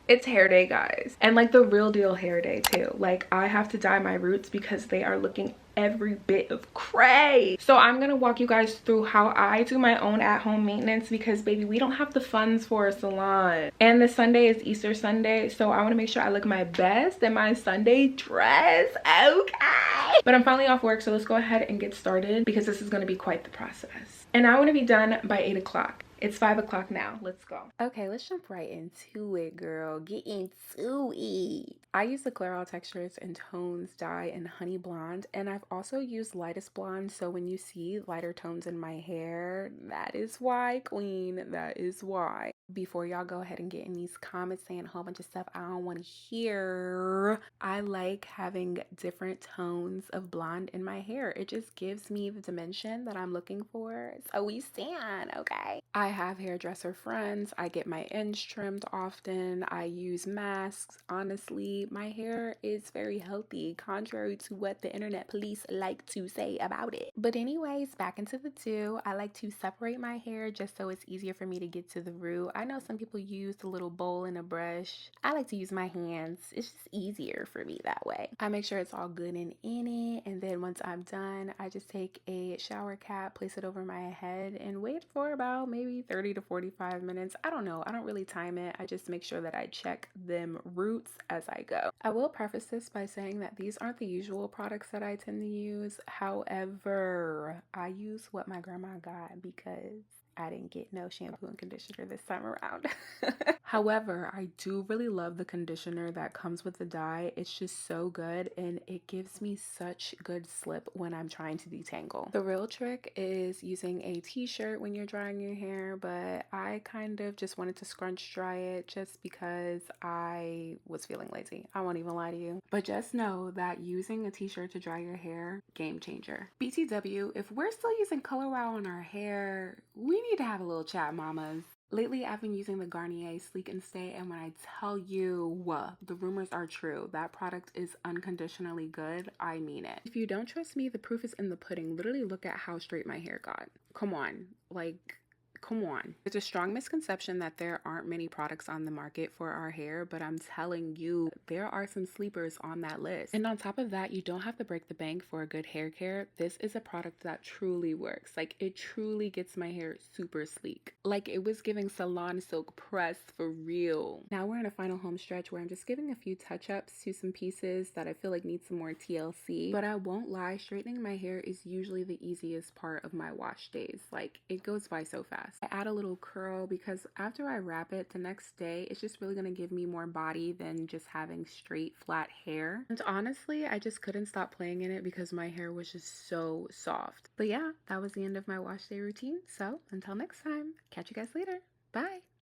It's hair day, guys, and like the real deal hair day too. Like I have to dye my roots because they are looking every bit of cray. So I'm gonna walk you guys through how I do my own at-home maintenance, because baby, we don't have the funds for a salon, and the Sunday is Easter Sunday, so I want to make sure I look my best in my Sunday dress. Okay, but I'm finally off work, so let's go ahead and get started because this is going to be quite the process, and I want to be done by 8 o'clock. It's 5 o'clock now. Let's go. Okay, let's jump right into it, girl. Get into it. I use the Clairol Textures and Tones dye in Honey Blonde, and I've also used Lightest Blonde, so when you see lighter tones in my hair, that is why, queen. That is why. Before y'all go ahead and get in these comments saying a whole bunch of stuff I don't want to hear, I like having different tones of blonde in my hair. It just gives me the dimension that I'm looking for. So we stand, okay? I have hairdresser friends. I get my ends trimmed often. I use masks. Honestly, my hair is very healthy, contrary to what the internet police like to say about it. But anyways, back into the do. I like to separate my hair just so it's easier for me to get to the root. I know some people use the little bowl and a brush. I like to use my hands. It's just easier for me that way. I make sure it's all good and in it, and then once I'm done, I just take a shower cap, place it over my head, and wait for about maybe 30 to 45 minutes. I don't know. I don't really time it. I just make sure that I check them roots as I go. I will preface this by saying that these aren't the usual products that I tend to use. However, I use what my grandma got because I didn't get no shampoo and conditioner this time around. However, I do really love the conditioner that comes with the dye. It's just so good, and it gives me such good slip when I'm trying to detangle. The real trick is using a t-shirt when you're drying your hair, but I kind of just wanted to scrunch dry it just because I was feeling lazy. I won't even lie to you. But just know that using a t-shirt to dry your hair, game changer. BTW, if we're still using color wow on our hair, we need to have a little chat, mamas. Lately, I've been using the Garnier Sleek and Stay, and when I tell you the rumors are true, that product is unconditionally good, I mean it. If you don't trust me, the proof is in the pudding. Literally look at how straight my hair got. Come on, like, come on. There's a strong misconception that there aren't many products on the market for our hair, but I'm telling you, there are some sleepers on that list. And on top of that, you don't have to break the bank for a good hair care. This is a product that truly works. Like, it truly gets my hair super sleek. Like, it was giving salon silk press for real. Now we're in a final home stretch where I'm just giving a few touch-ups to some pieces that I feel like need some more TLC. But I won't lie, straightening my hair is usually the easiest part of my wash days. Like, it goes by so fast. I add a little curl because after I wrap it the next day, it's just really going to give me more body than just having straight flat hair. And honestly, I just couldn't stop playing in it because my hair was just so soft. But yeah, that was the end of my wash day routine. So until next time, catch you guys later. Bye.